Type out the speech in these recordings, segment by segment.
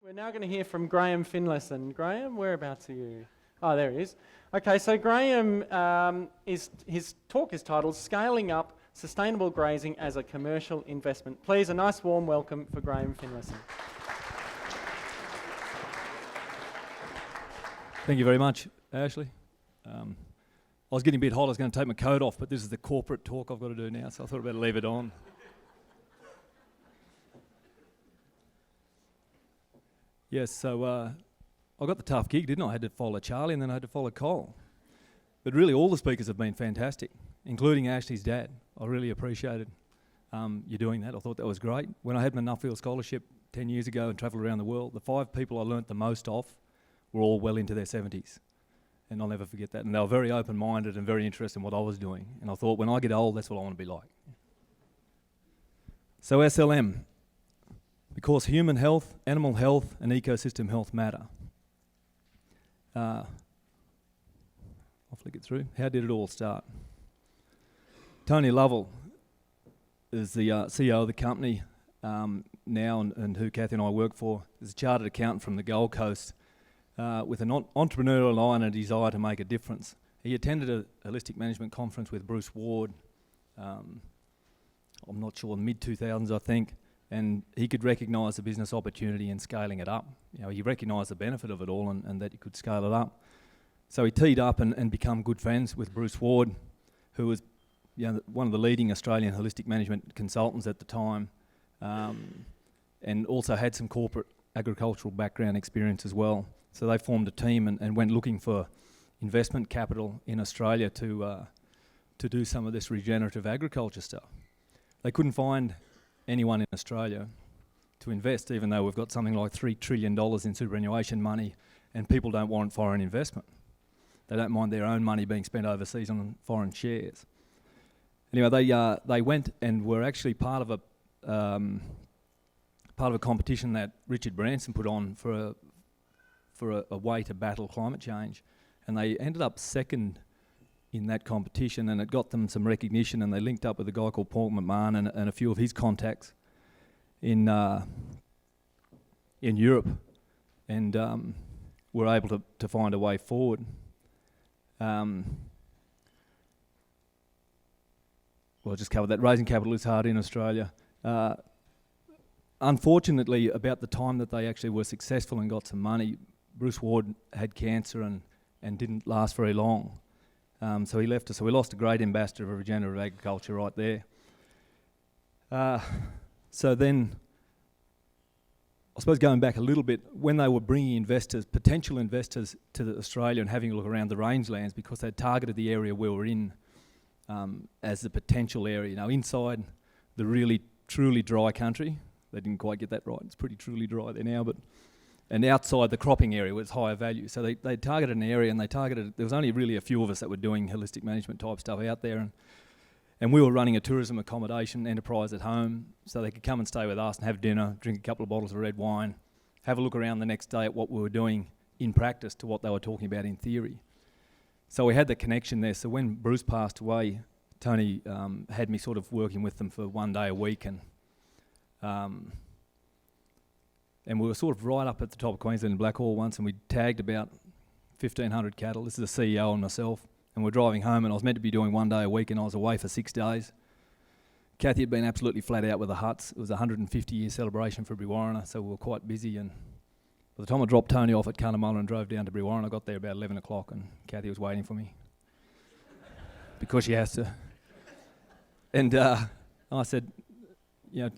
We're now going to hear from Graham Finlayson. Graham, whereabouts are you? Oh, there he is. Okay, so Graham, his talk is titled Scaling Up Sustainable Grazing as a Commercial Investment. Please, a nice warm welcome for Graham Finlayson. Thank you very much, Ashley. I was getting a bit hot, I was going to take my coat off, but this is the corporate talk I've got to do now, so I thought I'd better leave it on. Yes, so I got the tough gig, didn't I? I had to follow Charlie and then I had to follow Cole. But really all the speakers have been fantastic, including Ashley's dad. I really appreciated you doing that. I thought that was great. When I had my Nuffield Scholarship 10 years ago and travelled around the world, the 5 people I learnt the most off were all well into their 70s. And I'll never forget that. And they were very open-minded and very interested in what I was doing. And I thought, when I get old, that's what I want to be like. So SLM, because human health, animal health, and ecosystem health matter. I'll flick it through. How did it all start? Tony Lovell is the CEO of the company now, and who Kathy and I work for, is a chartered accountant from the Gold Coast with an entrepreneurial eye and a desire to make a difference. He attended a holistic management conference with Bruce Ward, I'm not sure, in the mid-2000s I think, and he could recognise the business opportunity in scaling it up. You know, he recognised the benefit of it all and that you could scale it up. So he teed up and become good friends with Bruce Ward, who was one of the leading Australian holistic management consultants at the time, and also had some corporate agricultural background experience as well. So they formed a team and went looking for investment capital in Australia to do some of this regenerative agriculture stuff. They couldn't find anyone in Australia to invest, even though we've got something like $3 trillion in superannuation money and people don't warrant foreign investment. They don't mind their own money being spent overseas on foreign shares. Anyway, they went and were actually part of a competition that Richard Branson put on for a way to battle climate change, and they ended up second in that competition, and it got them some recognition, and they linked up with a guy called Paul McMahon and a few of his contacts in Europe, and were able to find a way forward. Well, I just covered that. Raising capital is hard in Australia. Unfortunately, about the time that they actually were successful and got some money, Bruce Ward had cancer and didn't last very long. So he left us. So we lost a great ambassador of regenerative agriculture right there. So then, I suppose going back a little bit, when they were bringing potential investors to Australia and having a look around the rangelands, because they'd targeted the area we were in as the potential area. Now, inside the really truly dry country, they didn't quite get that right. It's pretty truly dry there now, and outside the cropping area was higher value. So they targeted an area, and there was only really a few of us that were doing holistic management type stuff out there, and we were running a tourism accommodation enterprise at home, so they could come and stay with us and have dinner, drink a couple of bottles of red wine, have a look around the next day at what we were doing in practice to what they were talking about in theory. So we had the connection there. So when Bruce passed away, Tony had me sort of working with them for one day a week, and we were sort of right up at the top of Queensland and Blackhall once, and we tagged about 1,500 cattle. This is the CEO and myself, and we're driving home, and I was meant to be doing one day a week, and I was away for 6 days. Kathy had been absolutely flat out with the huts. It was a 150-year celebration for Brewarrina, so we were quite busy, and by the time I dropped Tony off at Cunnamulla and drove down to Brewarrina, I got there about 11 o'clock, and Kathy was waiting for me because she has to. And I said,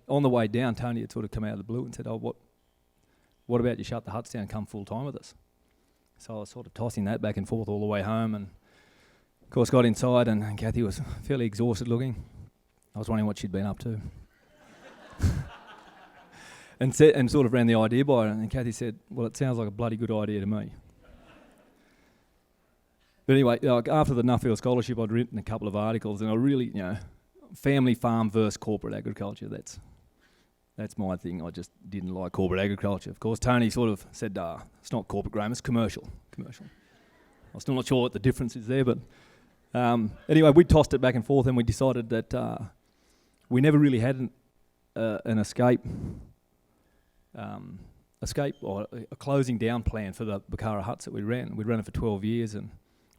on the way down, Tony had sort of come out of the blue and said, what about you shut the huts down and come full time with us? So I was sort of tossing that back and forth all the way home, and of course got inside, and Kathy was fairly exhausted looking. I was wondering what she'd been up to. and sort of ran the idea by her, and Kathy said, well, it sounds like a bloody good idea to me. But anyway, after the Nuffield Scholarship, I'd written a couple of articles, and I really, family farm versus corporate agriculture, that's my thing. I just didn't like corporate agriculture. Of course, Tony sort of said, it's not corporate, Graham, it's commercial. I'm still not sure what the difference is there, but anyway, we tossed it back and forth, and we decided that we never really had an escape escape or a closing down plan for the Bakara huts that we ran. We'd run it for 12 years, and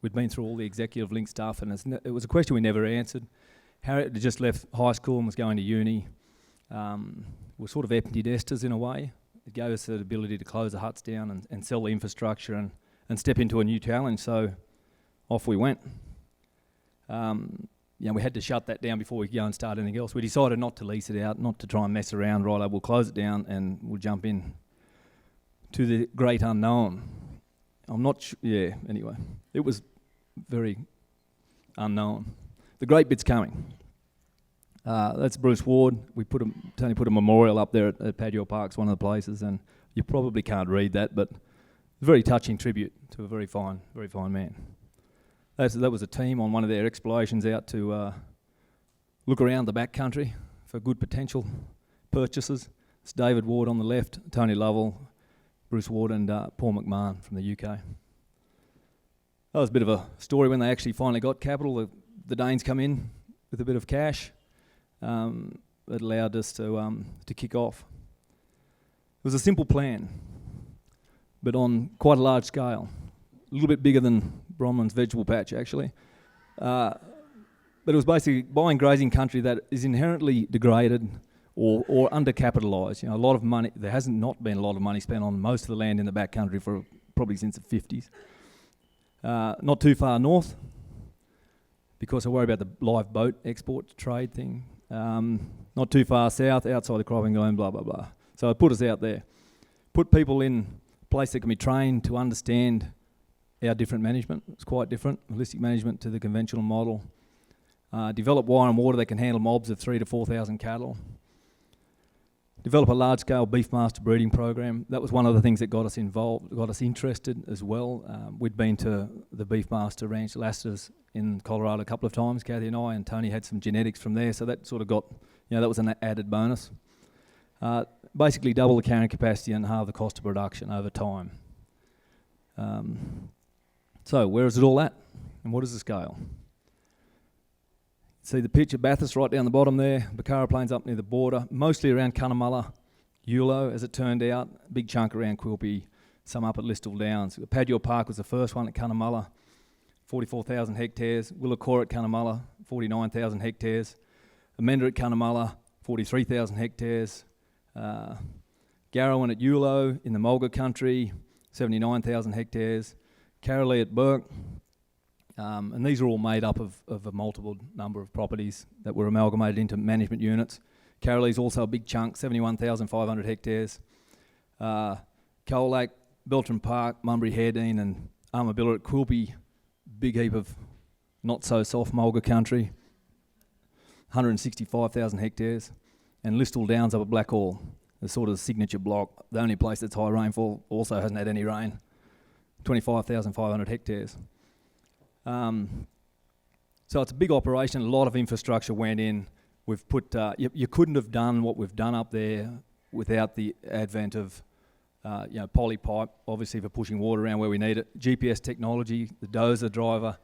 we'd been through all the executive link stuff, and it was a question we never answered. Harriet had just left high school and was going to uni. We're sort of empty nesters in a way. It gave us the ability to close the huts down and sell the infrastructure and step into a new challenge. So off we went. We had to shut that down before we could go and start anything else. We decided not to lease it out, not to try and mess around. Right, we'll close it down and we'll jump in to the great unknown. I'm not anyway. It was very unknown. The great bit's coming. That's Bruce Ward. Tony put a memorial up there at Padua Park, one of the places, and you probably can't read that, but a very touching tribute to a very fine man. That was a team on one of their explorations out to look around the back country for good potential purchases. It's David Ward on the left, Tony Lovell, Bruce Ward, and Paul McMahon from the UK. That was a bit of a story when they actually finally got capital. The Danes come in with a bit of cash that allowed us to kick off. It was a simple plan, but on quite a large scale. A little bit bigger than Bronwyn's vegetable patch, actually. But it was basically buying grazing country that is inherently degraded or undercapitalised. A lot of money. There hasn't not been a lot of money spent on most of the land in the back country for probably since the 50s. Not too far north, because I worry about the live boat export trade thing. Not too far south, outside the cropping zone, blah, blah, blah. So it put us out there. Put people in a place that can be trained to understand our different management. It's quite different, holistic management to the conventional model. Develop wire and water that can handle mobs of 3,000 to 4,000 cattle. Develop a large-scale beef master breeding program. That was one of the things that got us involved, got us interested as well. We'd been to the beef master ranch, Lassiter's, in Colorado a couple of times, Kathy and I, and Tony had some genetics from there, so that sort of got, that was an added bonus. Basically double the carrying capacity and halve the cost of production over time. So where is it all at, and what is the scale? See the picture, Bathurst right down the bottom there, Bakara Plains up near the border, mostly around Cunnamulla, Eulo, as it turned out, big chunk around Quilpie, some up at Listowel Downs. Padua Park was the first one at Cunnamulla, 44,000 hectares. Willacora at Cunnamulla, 49,000 hectares. Amenda at Cunnamulla, 43,000 hectares. Garrowan at Eulo in the Mulga country, 79,000 hectares. Carolee at Burke. And these are all made up of a multiple number of properties that were amalgamated into management units. Carolee's also a big chunk, 71,500 hectares. Colac, Beltram Park, Munbury Haredean and Armabilla at Quilpie, big heap of not so soft Mulga country, 165,000 hectares. And Listowel Downs up at Blackhall, the sort of signature block, the only place that's high rainfall, also hasn't had any rain, 25,500 hectares. So it's a big operation, a lot of infrastructure went in. We've put, you couldn't have done what we've done up there without the advent of, poly pipe, obviously for pushing water around where we need it. GPS technology, the dozer driver,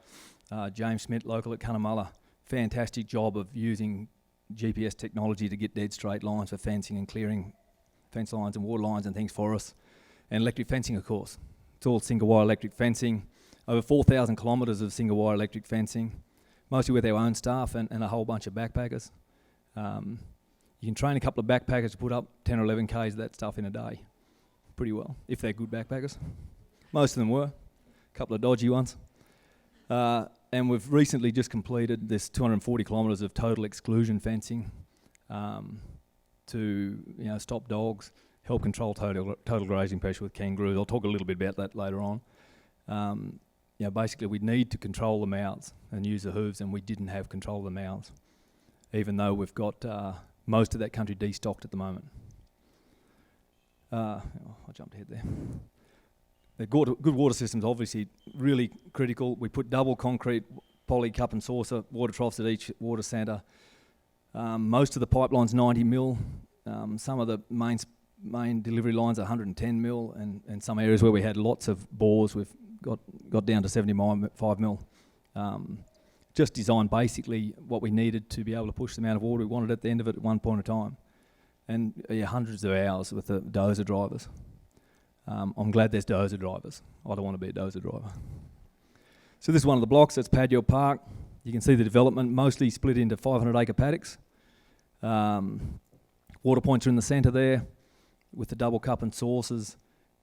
James Smith, local at Cunnamulla, fantastic job of using GPS technology to get dead straight lines for fencing and clearing fence lines and water lines and things for us. And electric fencing, of course. It's all single wire electric fencing. Over 4,000 kilometres of single wire electric fencing, mostly with our own staff and a whole bunch of backpackers. You can train a couple of backpackers to put up 10 or 11 Ks of that stuff in a day, pretty well, if they're good backpackers. Most of them were, a couple of dodgy ones. And we've recently just completed this 240 kilometres of total exclusion fencing to stop dogs, help control total grazing pressure with kangaroos. I'll talk a little bit about that later on. Basically we need to control the mouths and use the hooves, and we didn't have control of the mouths, even though we've got most of that country destocked at the moment. I jumped ahead there. The good water systems obviously really critical. We put double concrete poly cup and saucer water troughs at each water centre. Most of the pipeline's 90 mil. Some of the main delivery lines are 110 mil, and some areas where we had lots of bores we've got down to 75 mil. Just designed basically what we needed to be able to push the amount of water we wanted at the end of it at one point in time. And hundreds of hours with the dozer drivers. I'm glad there's dozer drivers. I don't want to be a dozer driver. So this is one of the blocks. That's Padua Park. You can see the development mostly split into 500-acre paddocks. Water points are in the centre there with the double cup and saucers.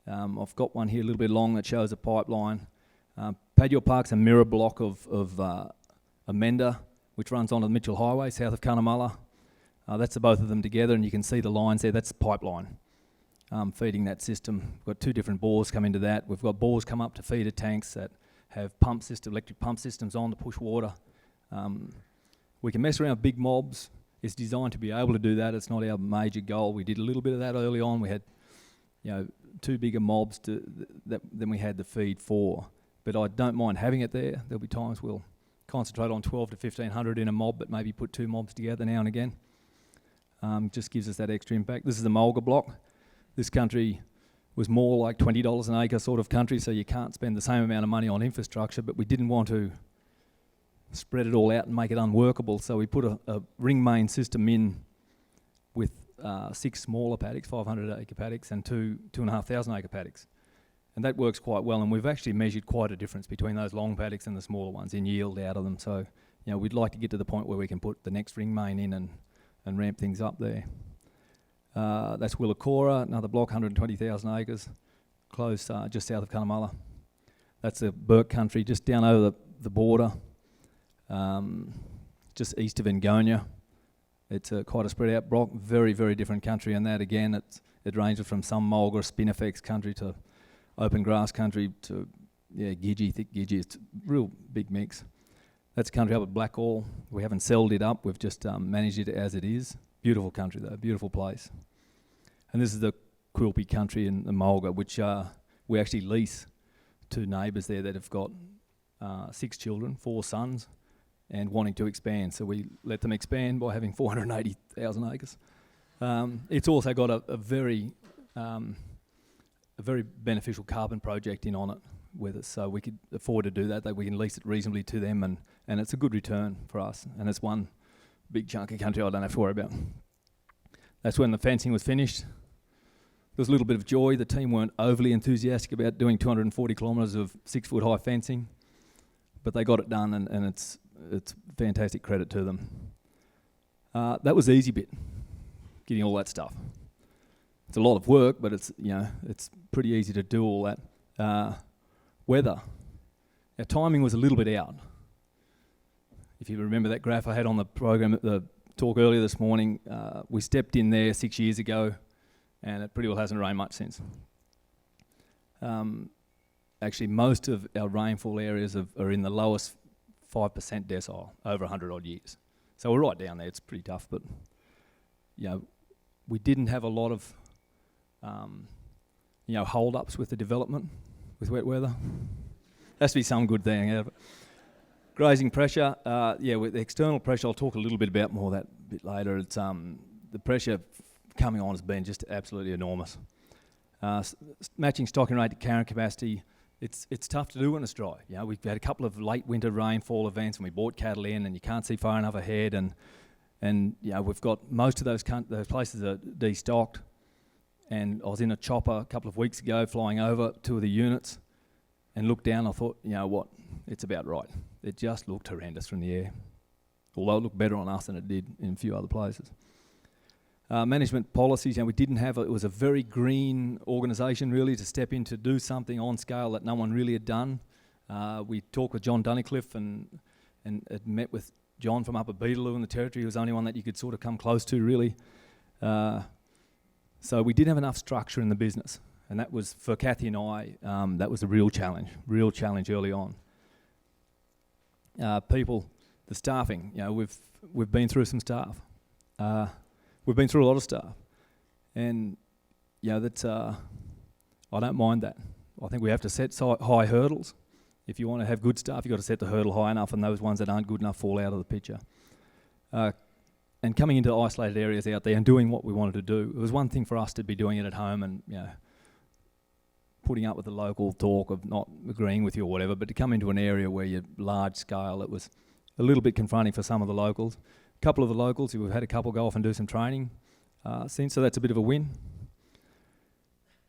I've got one here a little bit long that shows a pipeline. Padua Park's a mirror block of Amenda, which runs onto the Mitchell Highway south of Cunnamulla. That's the both of them together, and you can see the lines there. That's the pipeline feeding that system. We've got two different bores come into that. We've got bores come up to feeder tanks that have electric pump systems on to push water. We can mess around with big mobs. It's designed to be able to do that. It's not our major goal. We did a little bit of that early on. We had, two bigger mobs than we had the feed for. But I don't mind having it there. There'll be times we'll concentrate on 12 to 1,500 in a mob, but maybe put two mobs together now and again. Just gives us that extra impact. This is the Mulga block. This country was more like $20 an acre sort of country, so you can't spend the same amount of money on infrastructure, but we didn't want to spread it all out and make it unworkable, so we put a ring main system in with 6 smaller paddocks, 500-acre paddocks, and 2,500-acre paddocks. And that works quite well, and we've actually measured quite a difference between those long paddocks and the smaller ones in yield out of them. So, we'd like to get to the point where we can put the next ring main in and ramp things up there. That's Willacora, another block, 120,000 acres, close just south of Cunnamulla. That's the Burke country, just down over the border, just east of Engonia. It's quite a spread out block, very, very different country, and that again, it ranges from some mulga, spinifex country to open grass country to, Gidgee, thick Gidgee. It's a real big mix. That's country up at Blackall. We haven't sold it up, we've just managed it as it is. Beautiful country though, beautiful place. And this is the Quilpie country in the Mulga, which we actually lease to neighbours there that have got 6 children, 4 sons, and wanting to expand. So we let them expand by having 480,000 acres. It's also got a very beneficial carbon project in on it with us, so we could afford to do that we can lease it reasonably to them, and it's a good return for us, and it's one big chunk of country I don't have to worry about. That's when the fencing was finished. There was a little bit of joy. The team weren't overly enthusiastic about doing 240 kilometres of 6-foot high fencing, but they got it done, and it's fantastic credit to them. That was the easy bit, getting all that stuff. It's a lot of work, but it's pretty easy to do all that. Weather. Our timing was a little bit out. If you remember that graph I had on the program at the talk earlier this morning, we stepped in there 6 years ago, and it pretty well hasn't rained much since. Actually, most of our rainfall areas are in the lowest 5% decile, over 100 odd years. So we're right down there. It's pretty tough, but we didn't have a lot of hold-ups with the development with wet weather. Has to be some good thing. Yeah. Grazing pressure, with the external pressure, I'll talk a little bit about more of that a bit later. It's the pressure coming on has been just absolutely enormous. Matching stocking rate to carrying capacity, it's tough to do when it's dry. We've had a couple of late winter rainfall events, and we brought cattle in, and you can't see far enough ahead, and we've got most of those places are destocked. And I was in a chopper a couple of weeks ago, flying over 2 of the units, and looked down. I thought, what? It's about right. It just looked horrendous from the air, although it looked better on us than it did in a few other places. Management policies, we didn't have it was a very green organisation really to step in to do something on scale that no one really had done. We talked with John Dunnicliffe and had met with John from up at Beetaloo in the Territory. He was the only one that you could sort of come close to really. So we didn't have enough structure in the business, and that was, for Kathy and I, that was a real challenge early on. People, the staffing, we've been through some staff. We've been through a lot of staff, and that's I don't mind that. I think we have to set high hurdles. If you want to have good staff, you've got to set the hurdle high enough, and those ones that aren't good enough fall out of the picture. And coming into isolated areas out there and doing what we wanted to do, it was one thing for us to be doing it at home and putting up with the local talk of not agreeing with you or whatever, but to come into an area where you're large scale, it was a little bit confronting for some of the locals. A couple of the locals, we've had a couple go off and do some training since, so that's a bit of a win.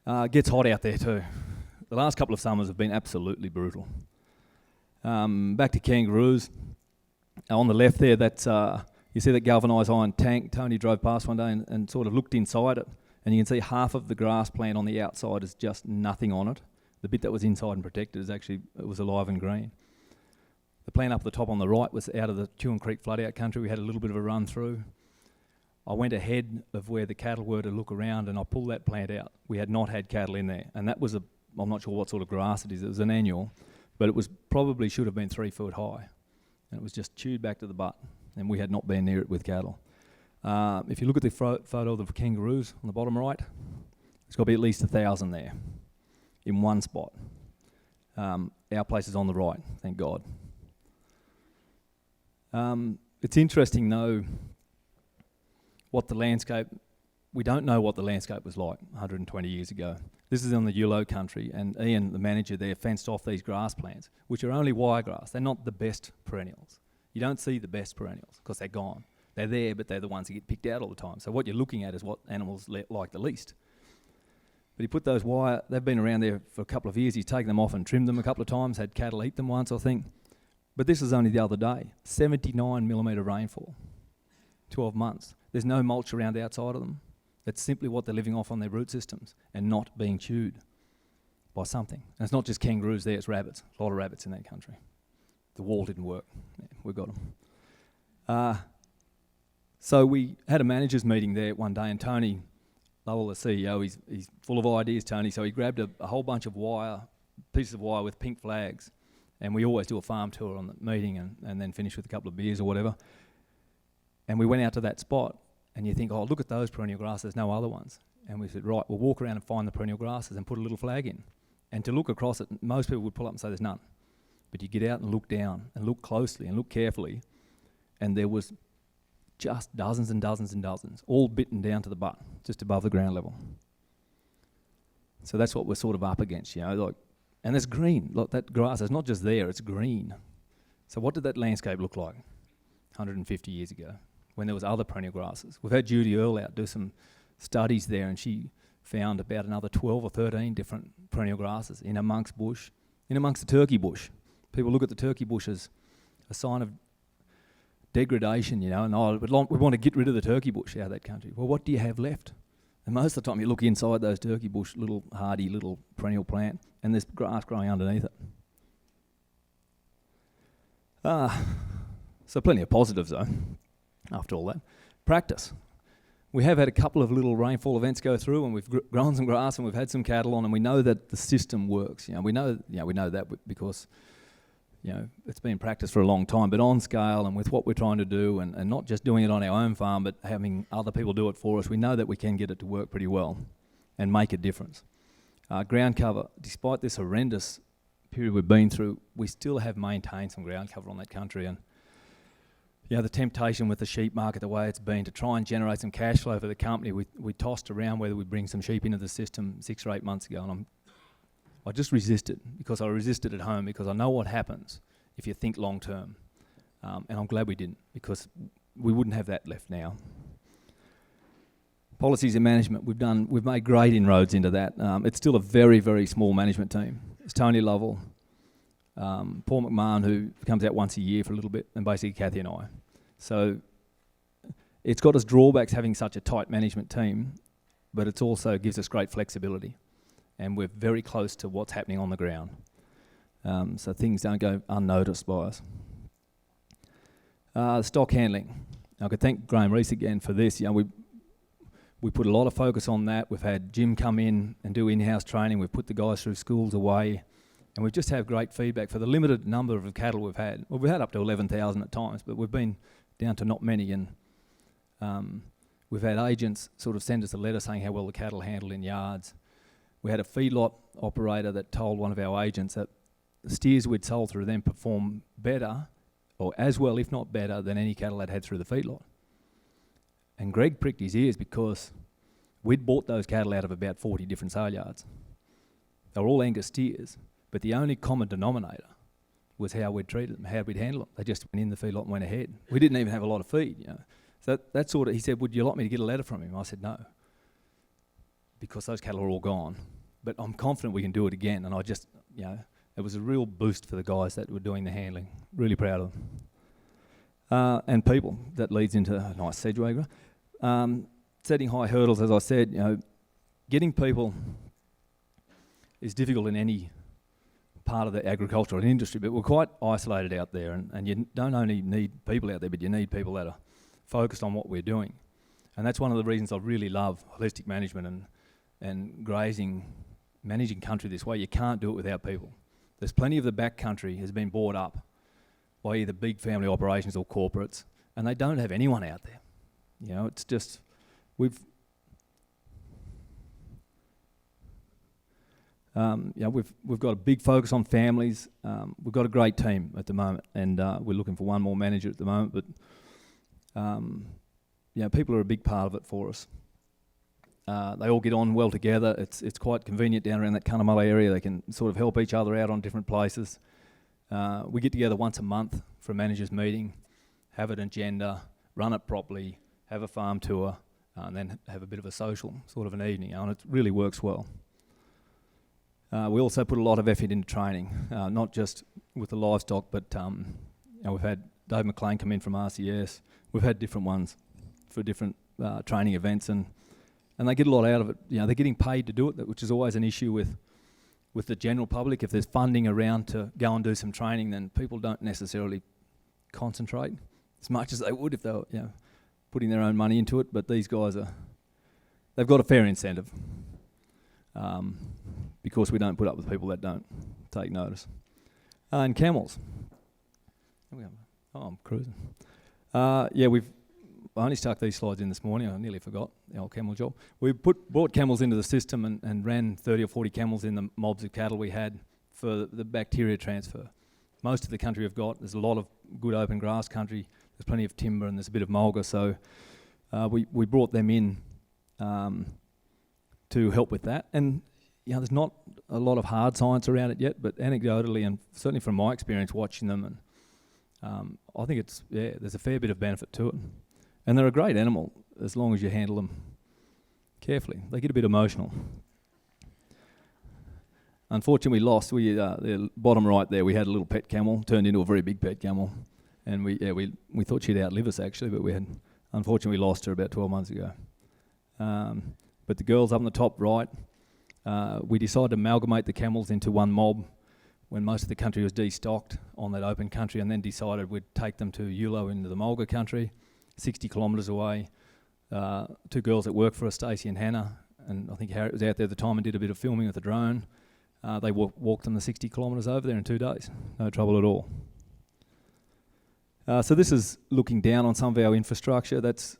It gets hot out there too. The last couple of summers have been absolutely brutal. Back to kangaroos. On the left there, that's you see that galvanised iron tank. Tony drove past one day and sort of looked inside it, and you can see half of the grass plant on the outside is just nothing on it. The bit that was inside and protected is actually, it was alive and green. The plant up the top on the right was out of the Tuan Creek flood-out country. We had a little bit of a run through. I went ahead of where the cattle were to look around, and I pulled that plant out. We had not had cattle in there, and that was I'm not sure what sort of grass it is. It was an annual, but it was probably should have been 3 foot high, and it was just chewed back to the butt, and we had not been near it with cattle. If you look at the photo of the kangaroos on the bottom right, there's got to be at least 1,000 there in one spot. Our place is on the right, thank God. It's interesting though, we don't know what the landscape was like 120 years ago. This is on the Yulo country, and Ian, the manager there, fenced off these grass plants, which are only wiregrass. They're not the best perennials. You don't see the best perennials because they're gone. They're there, but they're the ones that get picked out all the time. So what you're looking at is what animals like the least. But he put those they've been around there for a couple of years. He's taken them off and trimmed them a couple of times, had cattle eat them once, I think. But this was only the other day, 79 millimetre rainfall, 12 months. There's no mulch around outside of them. That's simply what they're living off on their root systems and not being chewed by something. And it's not just kangaroos there, it's rabbits. A lot of rabbits in that country. The wall didn't work. Yeah, we got them. So we had a managers meeting there one day, and Tony Lovell, the CEO, he's full of ideas, Tony, so he grabbed a whole bunch of pieces of wire with pink flags, and we always do a farm tour on the meeting and then finish with a couple of beers or whatever. And we went out to that spot, and you think, oh, look at those perennial grasses, there's no other ones. And we said, right, we'll walk around and find the perennial grasses and put a little flag in. And to look across it, most people would pull up and say there's none. But you get out and look down and look closely and look carefully, and there was just dozens and dozens and dozens, all bitten down to the butt, just above the ground level. So that's what we're sort of up against, and it's green. Look, that grass is not just there, it's green. So what did that landscape look like 150 years ago when there was other perennial grasses? We've had Judy Earle out do some studies there, and she found about another 12 or 13 different perennial grasses in amongst the turkey bush. People look at the turkey bush as a sign of degradation, and we want to get rid of the turkey bush out of that country. Well, what do you have left? And most of the time you look inside those turkey bush, little hardy little perennial plant, and there's grass growing underneath it. So plenty of positives though, after all that. Practice. We have had a couple of little rainfall events go through, and we've grown some grass and we've had some cattle on, and we know that the system works. We know that because it's been practiced for a long time, but on scale and with what we're trying to do, and not just doing it on our own farm, but having other people do it for us, we know that we can get it to work pretty well and make a difference. Ground cover, despite this horrendous period we've been through, we still have maintained some ground cover on that country, and the temptation with the sheep market, the way it's been, to try and generate some cash flow for the company, we tossed around whether we'd bring some sheep into the system 6 or 8 months ago, and I just resisted, because I resisted at home, because I know what happens if you think long term. And I'm glad we didn't, because we wouldn't have that left now. Policies and management, we've made great inroads into that. It's still a very, very small management team. It's Tony Lovell, Paul McMahon, who comes out once a year for a little bit, and basically Kathy and I. So it's got its drawbacks having such a tight management team, but it also gives us great flexibility. And we're very close to what's happening on the ground. So things don't go unnoticed by us. Stock handling. I could thank Graham Rees again for this. We put a lot of focus on that. We've had Jim come in and do in-house training. We've put the guys through schools away. And we've just had great feedback for the limited number of cattle we've had. Well, we've had up to 11,000 at times, but we've been down to not many. And we've had agents sort of send us a letter saying how well the cattle handle in yards. We had a feedlot operator that told one of our agents that the steers we'd sold through them perform better, or as well, if not better, than any cattle I'd had through the feedlot. And Greg pricked his ears because we'd bought those cattle out of about 40 different sale yards. They were all Angus steers, but the only common denominator was how we'd treated them, how we'd handle them. They just went in the feedlot and went ahead. We didn't even have a lot of feed, So that sort of, he said, would you like me to get a letter from him? I said, no. because those cattle are all gone. But I'm confident we can do it again, and it was a real boost for the guys that were doing the handling. Really proud of them. And people, that leads into a nice segue. Setting high hurdles, as I said, getting people is difficult in any part of the agricultural industry, but we're quite isolated out there, and you don't only need people out there, but you need people that are focused on what we're doing. And that's one of the reasons I really love holistic management and grazing, managing country this way. You can't do it without people. There's plenty of the back country has been bought up by either big family operations or corporates, and they don't have anyone out there. It's just, we've got a big focus on families. We've got a great team at the moment, and we're looking for one more manager at the moment, but people are a big part of it for us. They all get on well together. It's quite convenient down around that Cunnamulla area. They can sort of help each other out on different places. We get together once a month for a managers meeting, have an agenda, run it properly, have a farm tour, and then have a bit of a social sort of an evening, and it really works well. We also put a lot of effort into training, not just with the livestock, but we've had Dave McLean come in from RCS. We've had different ones for different training events, and they get a lot out of it. They're getting paid to do it, which is always an issue with the general public. If there's funding around to go and do some training, then people don't necessarily concentrate as much as they would if they were putting their own money into it. But these guys they've got a fair incentive. Because we don't put up with people that don't take notice. And camels. I'm cruising. I only stuck these slides in this morning. I nearly forgot the old camel job. We brought camels into the system and ran 30 or 40 camels in the mobs of cattle we had for the bacteria transfer. Most of the country we've got, there's a lot of good open grass country. There's plenty of timber and there's a bit of mulga. So we brought them in to help with that. And there's not a lot of hard science around it yet, but anecdotally and certainly from my experience watching them, and I think there's a fair bit of benefit to it. And they're a great animal as long as you handle them carefully. They get a bit emotional. Unfortunately, we lost. The bottom right there, we had a little pet camel turned into a very big pet camel, and we thought she'd outlive us actually, but unfortunately we lost her about 12 months ago. But the girls up on the top right. We decided to amalgamate the camels into one mob when most of the country was destocked on that open country, and then decided we'd take them to Yulo into the Mulga country, 60 kilometres away. Two girls that work for us, Stacey and Hannah, and I think Harriet was out there at the time and did a bit of filming with the drone. They walked them the 60 kilometres over there in 2 days, no trouble at all. So this is looking down on some of our infrastructure. That's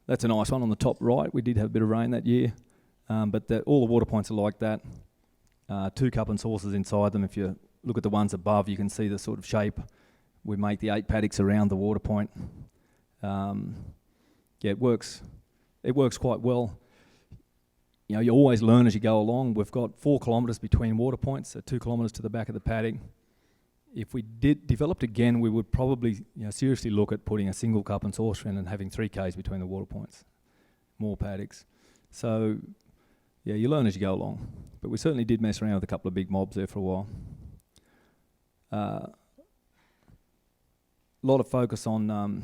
a nice one on the top right. We did have a bit of rain that year. But all the water points are like that. 2 cup and saucers inside them. If you look at the ones above, you can see the sort of shape. We make the 8 paddocks around the water point. It works quite well. You always learn as you go along. We've got 4 kilometres between water points, so 2 kilometres to the back of the paddock. If we developed again, we would probably seriously look at putting a single cup and saucer in and having 3 k's between the water points. More paddocks. So you learn as you go along. But we certainly did mess around with a couple of big mobs there for a while. A lot of focus on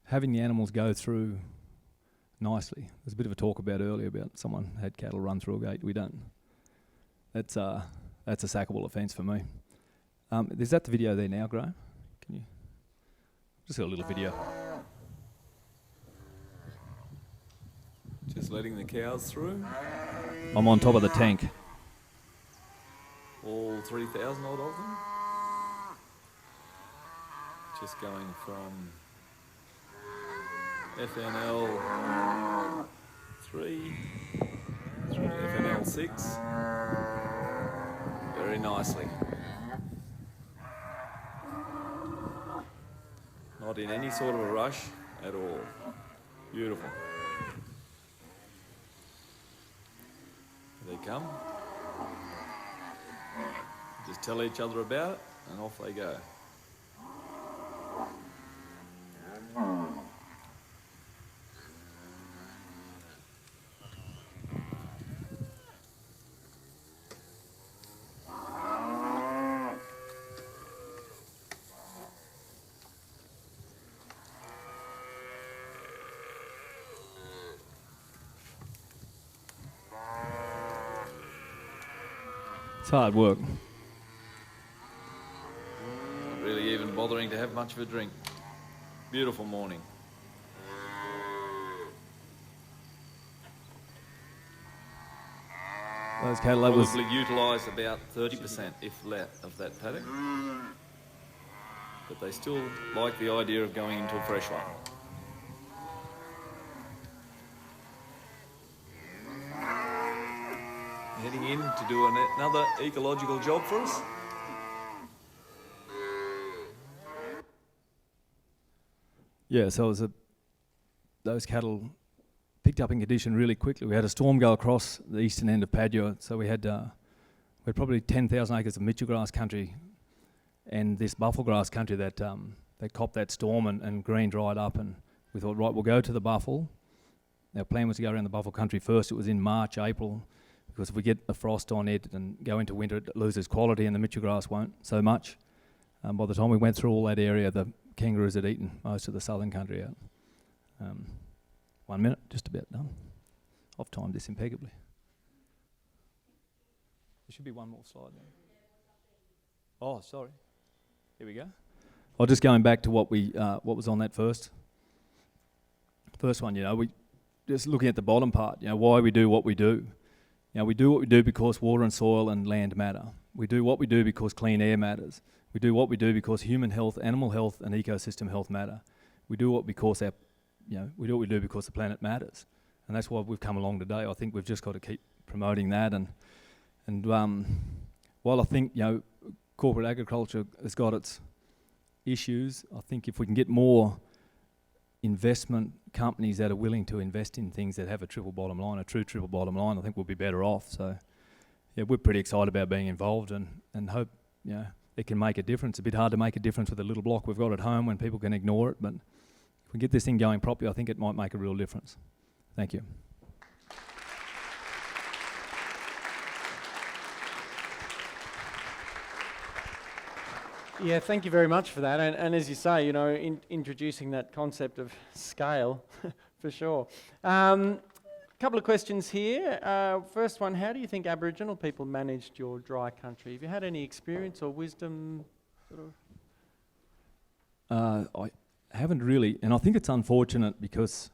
having the animals go through nicely. There's a bit of a talk about earlier about someone had cattle run through a gate. We don't. That's a sackable offence for me. Is that the video there now, Graham? Can you just got a little video? Just letting the cows through. I'm on top of the tank. All 3,000 odd of them. Just going from FNL 3 through to FNL 6. Very nicely. Not in any sort of a rush at all. Beautiful. They come, just tell each other about it, and off they go. It's hard work. Not really even bothering to have much of a drink. Beautiful morning. Those cattle, that was Probably utilised about 30%, if that, of that paddock. But they still like the idea of going into a fresh one. Heading in to do another ecological job for us. Yeah, so it was those cattle picked up in condition really quickly. We had a storm go across the eastern end of Padua, so we had probably 10,000 acres of mitchell grass country and this buffel grass country that they copped that storm and green dried up, and we thought, right, we'll go to the buffel. Our plan was to go around the buffel country first. It was in March, April, because if we get a frost on it and go into winter, it loses quality and the mitchell grass won't so much. By the time we went through all that area, the kangaroos had eaten most of the southern country out. 1 minute, just about done. I've timed this impeccably. There should be one more slide there. Oh, sorry. Here we go. Well, just going back to what was on that first one, we just looking at the bottom part, why we do what we do. We do what we do because water and soil and land matter. We do what we do because clean air matters. We do what we do because human health, animal health, and ecosystem health matter. We do what we do what we do because the planet matters, and that's why we've come along today. I think we've just got to keep promoting that, and while I think corporate agriculture has got its issues, I think if we can get more investment companies that are willing to invest in things that have a triple bottom line, a true triple bottom line, I think we'll be better off. So, yeah, we're pretty excited about being involved and hope it can make a difference. It's a bit hard to make a difference with the little block we've got at home when people can ignore it, but if we get this thing going properly, I think it might make a real difference. Thank you. Yeah, thank you very much for that. And as you say, introducing that concept of scale, for sure. Couple of questions here. First one, how do you think Aboriginal people managed your dry country? Have you had any experience or wisdom? I haven't really, and I think it's unfortunate because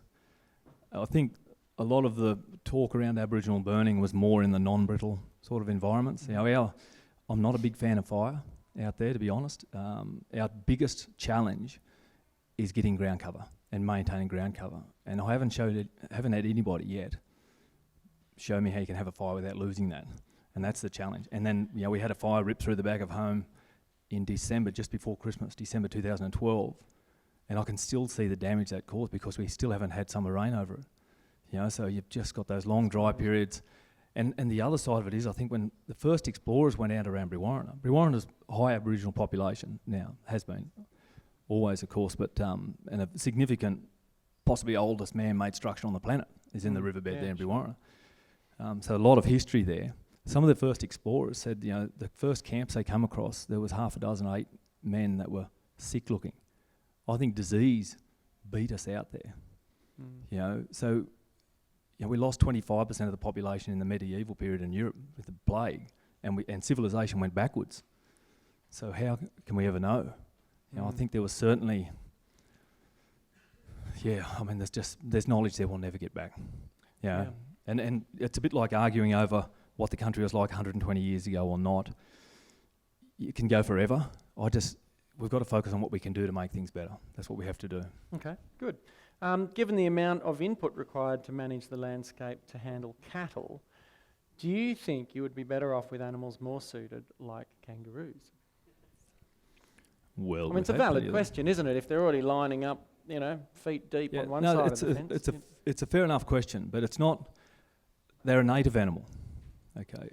I think a lot of the talk around Aboriginal burning was more in the non-brittle sort of environments. I'm not a big fan of fire out there, to be honest. Our biggest challenge is getting ground cover and maintaining ground cover. And I haven't had anybody yet show me how you can have a fire without losing that. And that's the challenge. And then, we had a fire rip through the back of home in December, just before Christmas, December 2012. And I can still see the damage that caused because we still haven't had summer rain over it. So you've just got those long dry periods. And the other side of it is, I think when the first explorers went out around Brewarrina a high Aboriginal population now, has been, always of course, but and a significant, possibly oldest man-made structure on the planet is in the riverbed there in Brewarrina. So a lot of history there. Some of the first explorers said, the first camps they come across, there was 8 men that were sick looking. I think disease beat us out there. So we lost 25% of the population in the medieval period in Europe with the plague, and civilization went backwards. So how can we ever know? I think there was certainly, there's knowledge there we'll never get back. And it's a bit like arguing over what the country was like 120 years ago or not. You can go forever. We've got to focus on what we can do to make things better. That's what we have to do. Okay, good. Given the amount of input required to manage the landscape to handle cattle, do you think you would be better off with animals more suited like kangaroos? Well, it's a valid question, isn't it? If they're already lining up, feet deep on one side of the fence. It's a fair enough question, but it's not. They're a native animal. Okay.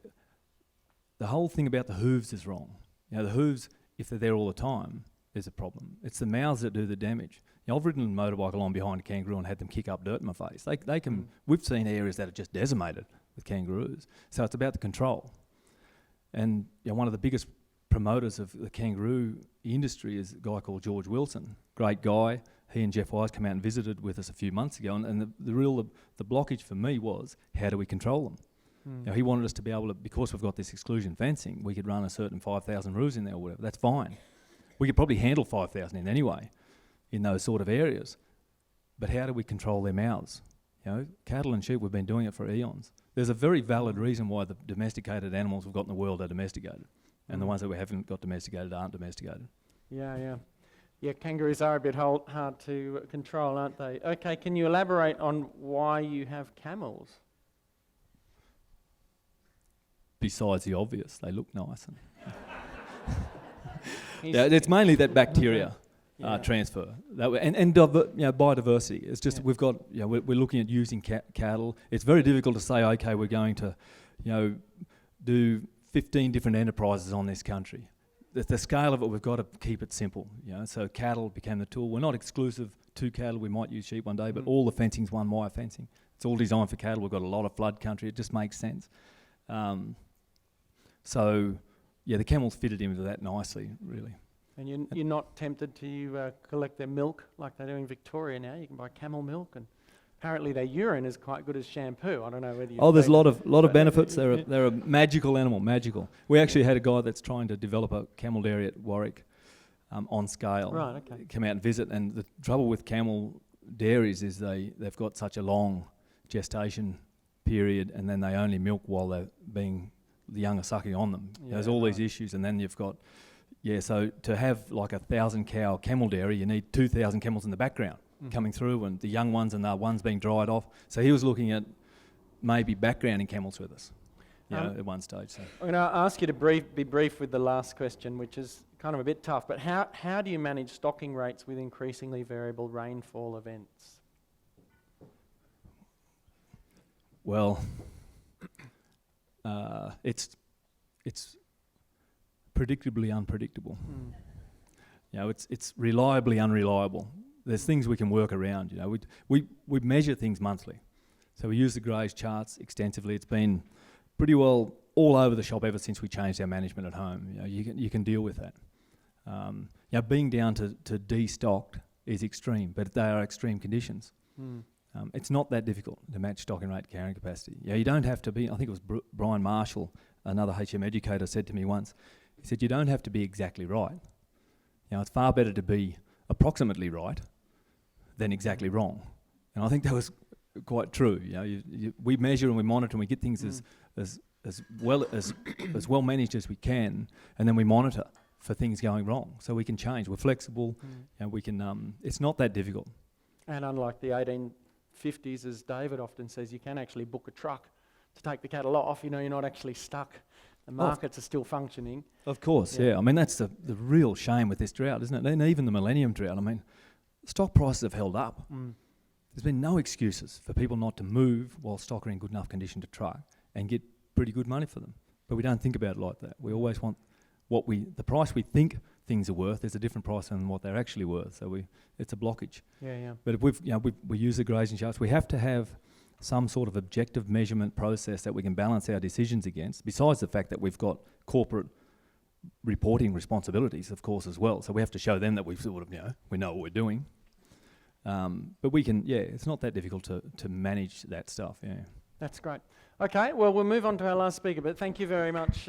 The whole thing about the hooves is wrong. The hooves, if they're there all the time, is a problem. It's the mouths that do the damage. I've ridden a motorbike along behind a kangaroo and had them kick up dirt in my face. They can. We've seen areas that are just decimated with kangaroos. So it's about the control. And one of the biggest promoters of the kangaroo industry is a guy called George Wilson. Great guy. He and Jeff Wise came out and visited with us a few months ago. And the blockage for me was, how do we control them? You know, he wanted us to be able to, because we've got this exclusion fencing, we could run a certain 5,000 roos in there or whatever. That's fine. We could probably handle 5,000 in anyway, in those sort of areas. But how do we control their mouths? You know, cattle and sheep, we've been doing it for eons. There's a very valid reason why the domesticated animals we've got in the world are domesticated, and the ones that we haven't got domesticated aren't domesticated. Yeah. Yeah, kangaroos are a bit hard to control, aren't they? Okay, can you elaborate on why you have camels? Besides the obvious, they look nice. Yeah, it's mainly that bacteria transfer, biodiversity. It's just we've got, we're looking at using cattle. It's very difficult to say, okay, we're going to, do 15 different enterprises on this country. The scale of it, we've got to keep it simple. So cattle became the tool. We're not exclusive to cattle. We might use sheep one day, but all the fencing's one wire fencing. It's all designed for cattle. We've got a lot of flood country. It just makes sense. The camels fitted into that nicely, really. And you're not tempted to collect their milk like they do in Victoria now? You can buy camel milk, and apparently their urine is quite good as shampoo. I don't know whether you... There's a lot of benefits. They're a magical animal, magical. We actually had a guy that's trying to develop a camel dairy at Warwick on scale. Right, okay. Come out and visit, and the trouble with camel dairies is they've got such a long gestation period, and then they only milk while the young are sucking on them. There's all these issues, and then you've got... so to have like 1,000 cow camel dairy, you need 2,000 camels in the background coming through, and the young ones and the ones being dried off. So he was looking at maybe backgrounding camels with us, at one stage. So. I'm going to ask you to be brief with the last question, which is kind of a bit tough, but how do you manage stocking rates with increasingly variable rainfall events? Well, it's predictably unpredictable. It's reliably unreliable. There's things we can work around. We measure things monthly, so we use the Grays charts extensively. It's been pretty well all over the shop ever since we changed our management at home. You can deal with that. Being down to destocked is extreme, but they are extreme conditions. It's not that difficult to match stocking rate carrying capacity. You don't have to be. I think it was Brian Marshall, another HM educator, said to me once. He said, you don't have to be exactly right. It's far better to be approximately right than exactly wrong. And I think that was quite true. We measure and we monitor and we get things as well managed as we can, and then we monitor for things going wrong, so we can change. We're flexible, and we can. It's not that difficult. And unlike the 1850s, as David often says, you can actually book a truck to take the cattle off. You're not actually stuck. The markets are still functioning. Of course, yeah. I mean, that's the real shame with this drought, isn't it? And even the Millennium Drought. I mean, stock prices have held up. There's been no excuses for people not to move while stock are in good enough condition to truck and get pretty good money for them. But we don't think about it like that. We always want the price we think things are worth is a different price than what they're actually worth. So it's a blockage. Yeah. But if we use the grazing charts, we have to have some sort of objective measurement process that we can balance our decisions against, besides the fact that we've got corporate reporting responsibilities, of course, as well. So we have to show them that we sort of, we know what we're doing. But we can, it's not that difficult to manage that stuff, That's great. Okay, well, we'll move on to our last speaker, but thank you very much.